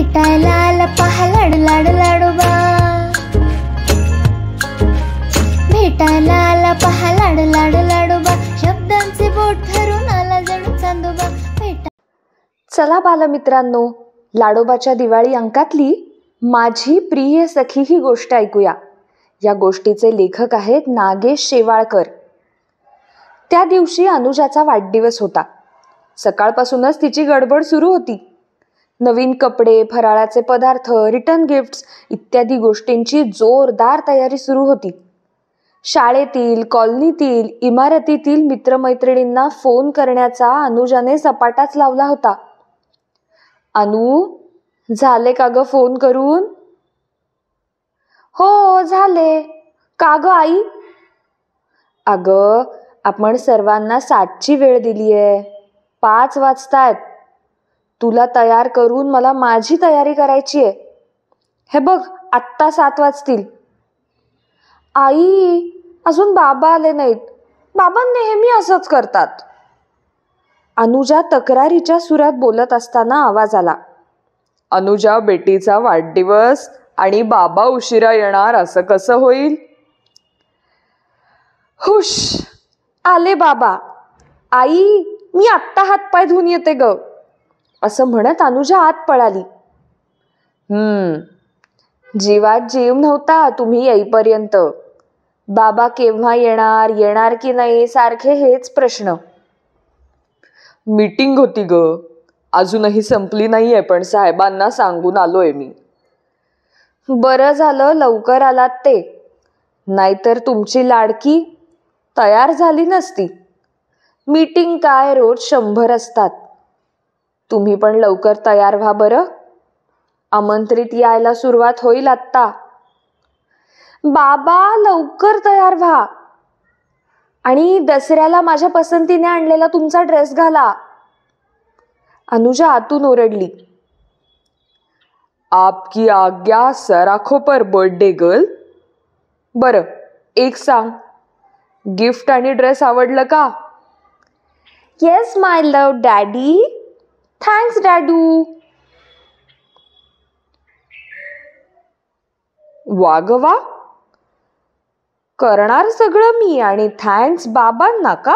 भेटायला आला पहा लाडू लाडू लाडोबा, भेटायला आला पहा लाडू लाडू लाडोबा, शब्दांचे बोट धरून आला जणू चांदोबा. चला बालमित्रांनो, लाडोबाच्या दिवाळी अंकातली माझी प्रिय सखी ही गोष्ट ऐकूया. या गोष्टीचे लेखक आहेत नागेश शेवाळकर. त्या दिवशी अनुजाचा वाढदिवस होता. सकाळपासूनच तिची गडबड सुरू होती. नवीन कपडे, फराळाचे पदार्थ, रिटर्न गिफ्ट्स इत्यादी गोष्टींची जोरदार तयारी सुरू होती. शाळेतील, कॉलनीतील, इमारतीतील मित्रमैत्रिणींना फोन करण्याचा अनुजाने सपाटाच लावला होता. अनु, झाले का ग फोन करून? हो झाले. का ग आई? अगं, आपण सर्वांना 7ची वेळ दिलीये. 5 वाजतायत. तुला तयार करून मला माझी तयारी करायची आहे. हे बघ, आत्ता 7 वाजतील. आई, अजून बाबा आले नाहीत. बाबा नेहमी असंच करतात. अनुजा तक्रारीच्या सुरात बोलत असताना आवाज आला. अनुजा, बेटीचा वाढदिवस आणि बाबा उशिरा येणार असं कसं होईल? हुश, आले बाबा. आई, मी आत्ता हातपाय धुवून येते ग, असं म्हणत अनुजा आत पळाली. जीवात जीव नव्हता तुम्ही येईपर्यंत. बाबा केव्हा येणार, येणार की नाही, सारखे हेच प्रश्न. मीटिंग होती ग, अजूनही संपली नाहीये, पण साहेबांना सांगून आलोय मी. बरं झालं लवकर आलात ते, नाहीतर तुमची लाडकी तयार झाली नसती. मीटिंग काय, रोज 100 असतात. तुम्ही पण लवकर तयार व्हा बरं. आमंत्रित यायला सुरुवात होईल आत्ता. बाबा, लवकर तयार व्हा आणि दसऱ्याला माझ्या पसंतीने आणलेला तुमचा ड्रेस घाला. अनुजा आतून ओरडली. आपकी आज्ञा सर आखो पर बर्थडे गर्ल. बरं, एक सांग, गिफ्ट आणि ड्रेस आवडलं का? येस माय लव डॅडी. थँक्स डॅडू. वा ग वा, करणार सगळं मी आणि थँक्स बाबांना का?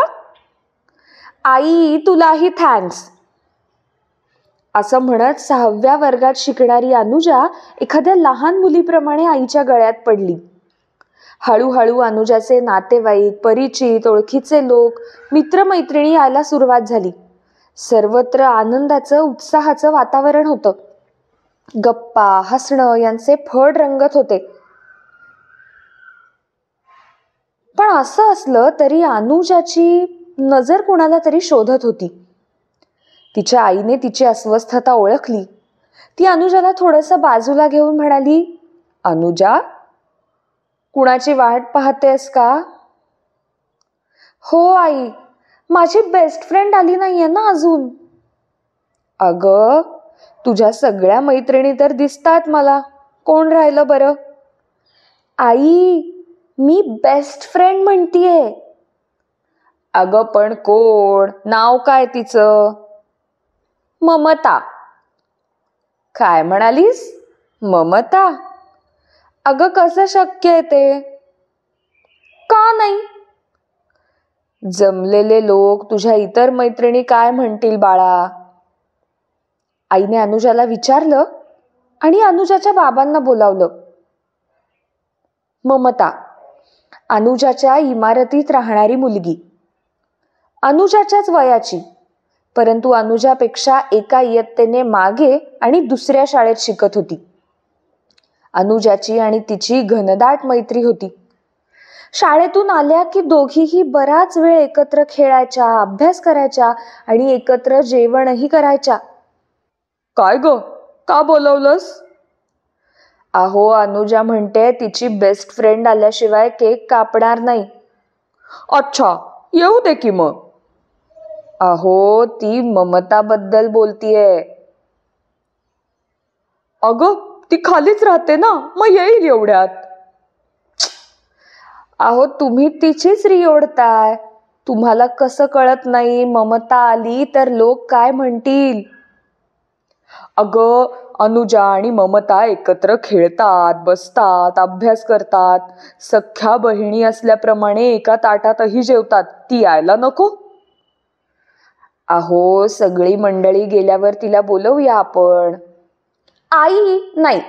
आई, तुलाही थँक्स. असं म्हणत 6व्या वर्गात शिकणारी अनुजा एखाद्या लहान मुलीप्रमाणे आईच्या गळ्यात पडली. हळूहळू अनुजाचे नातेवाईक, परिचित, ओळखीचे लोक, मित्रमैत्रिणी यायला सुरुवात झाली. सर्वत्र आनंदाचं, उत्साहाचं वातावरण होतं. गप्पा, हसणं यांचे फड रंगत होते. पण असं असलं तरी अनुजाची नजर कुणाला तरी शोधत होती. तिच्या आईने तिची अस्वस्थता ओळखली. ती अनुजाला थोडंसं बाजूला घेऊन म्हणाली, अनुजा, कुणाची वाट पाहतेस का? हो आई, माझी बेस्ट फ्रेंड आली नाहीये ना अजून. अगं, तुझ्या सगळ्या मैत्रिणी तर दिसतात मला. कोण राहिलं बरं? आई, मी बेस्ट फ्रेंड म्हणतीये. अगं पण कोण? नाव काय तिचं? ममता. काय म्हणालीस? ममता? अगं, कसं शक्य आहे ते? का नाही? जमलेले लोक, तुझ्या इतर मैत्रिणी काय म्हणतील बाळा? आईने अनुजाला विचारलं आणि अनुजाच्या बाबांना बोलावलं. ममता, अनुजाच्या इमारतीत राहणारी मुलगी. अनुजाच्याच वयाची, परंतु अनुजापेक्षा एका इयत्तेने मागे आणि दुसऱ्या शाळेत शिकत होती. अनुजाची आणि तिची घनदाट मैत्री होती. शाळेतून आल्या की दोघीही बराच वेळ एकत्र खेळायच्या, अभ्यास करायच्या आणि एकत्र जेवणही करायच्या. काय ग, का बोलवलंस? अहो, अनुजा म्हणते तिची बेस्ट फ्रेंड आल्याशिवाय केक कापणार नाही. अच्छा, येऊ दे की मग. अहो, ती ममताबद्दल बोलतीये. अगं, ती खालीच राहते ना, मग येईल एवढ्यात. अहो, तुम्ही तिचीच री ओढताय. तुम्हाला कसं कळत नाही ममता आली तर लोक काय म्हणतील? अगं, अनुजा आणि ममता एकत्र खेळतात, बसतात, अभ्यास करतात, सख्या बहिणी असल्याप्रमाणे एका ताटातही जेवतात. ती यायला नको? अहो, सगळी मंडळी गेल्यावर तिला बोलवूया आपण. आई, नाही,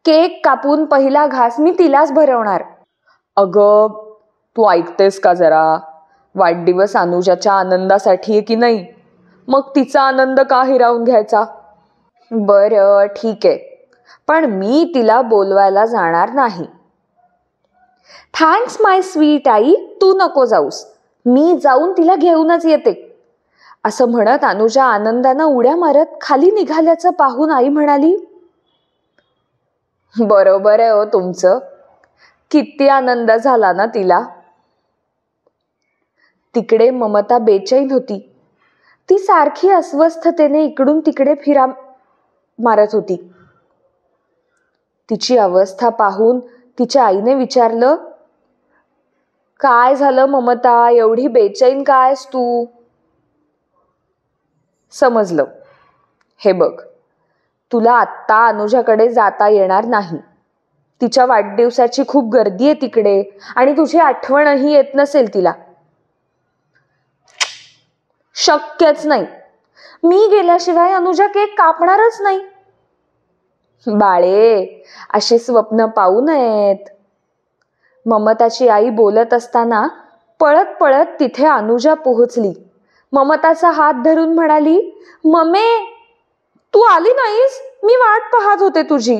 केक कापून पहिला घास मी तिलाच भरवणार. अगं, तू ऐकतेस का जरा? वाढदिवस अनुजाच्या आनंदासाठी आहे की नाही? मग तिचा आनंद का हिरावून घ्यायचा? बरं, ठीक आहे, पण मी तिला बोलवायला जाणार नाही. थँक्स माय स्वीट आई, तू नको जाऊस, मी जाऊन तिला घेऊनच येते. असं म्हणत अनुजा आनंदानं उड्या मारत खाली निघाल्याचं पाहून आई म्हणाली, बरोबर आहे हो तुमचं, किती आनंद झाला ना तिला. तिकडे ममता बेचैन होती. ती सारखी अस्वस्थतेने इकडून तिकडे फिरा मारत होती. तिची अवस्था पाहून तिच्या आईने विचारलं, काय झालं ममता, एवढी बेचैन का आहेस तू? समजलं. हे बघ, तुला आत्ता अनुजाकडे जाता येणार नाही. तिच्या वाढदिवसाची खूप गर्दी आहे तिकडे आणि तुझी आठवणही येत नसेल तिला. शक्यच नाही, मी गेल्याशिवाय अनुजा केक कापणारच नाही. बाळे, अशी स्वप्न पाहू नयेत. ममताची आई बोलत असताना पळत पळत तिथे अनुजा पोहोचली. ममताचा हात धरून म्हणाली, मम्मे, तू आली नाहीस? मी वाट पाहत होते तुझी.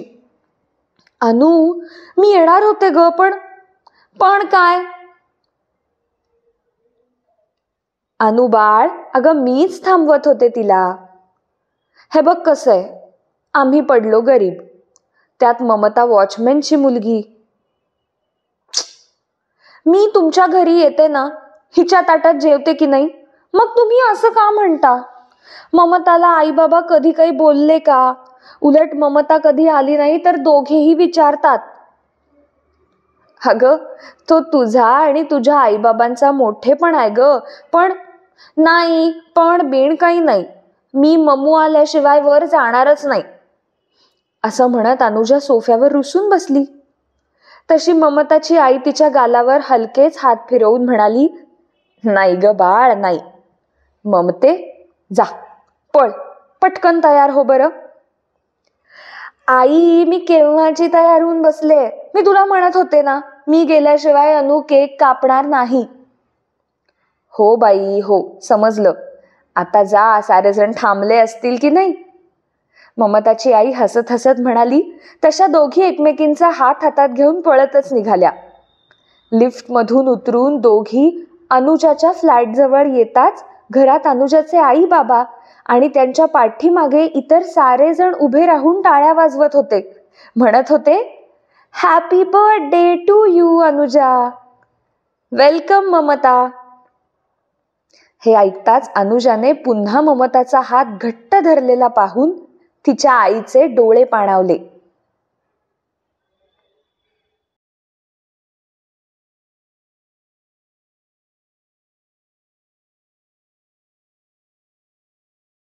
अनु, मी येणार होते ग, पण काय? अनु बाळ, अगं मीच थांबवत होते तिला. हे बघ कसं आहे, आम्ही पडलो गरीब, त्यात ममता वॉचमॅनची मुलगी. मी तुमच्या घरी येते ना, हिच्या ताटात जेवते की नाही, मग तुम्ही असं का म्हणता? ममताला आई बाबा कधी काही बोलले का? उलट ममता कधी आली नाही तर दोघेही विचारतात, अगं तो तुझा आणि तुझ्या आईबाबांचा मोठेपण आहे ग, पण नाही, पण बिन काही नाही, मी मम्मू आल्याशिवाय वर जाणारच नाही. असं म्हणत अनुजा सोफ्यावर रुसून बसली. तशी ममताची आई तिच्या गालावर हलकेच हात फिरवून म्हणाली, नाही ग बाळ, नाही. ममते, जा, पळ, पटकन तयार हो बरं. आई, मी केव्हाची तयार होऊन बसले. मी तुला म्हणत होते ना, मी गेल्याशिवाय अनु केक कापणार नाही. हो बाई, हो, समजलं. आता जा, सारे जण थांबले असतील की नाही? ममताची आई हसत हसत म्हणाली. तशा दोघी एकमेकींचा हात हातात घेऊन पळतच निघाल्या. लिफ्टमधून उतरून दोघी अनुजाच्या फ्लॅटजवळ येताच घरात अनुजाचे आई बाबा आणि त्यांच्या पाठीमागे इतर सारे जण उभे राहून टाळ्या वाजवत होते. म्हणत होते, happy birthday to you Anuja, welcome Mamata. हे ऐकताच अनुजाने पुन्हा ममताचा हात घट्ट धरलेला पाहून तिच्या आईचे डोळे पाणावले.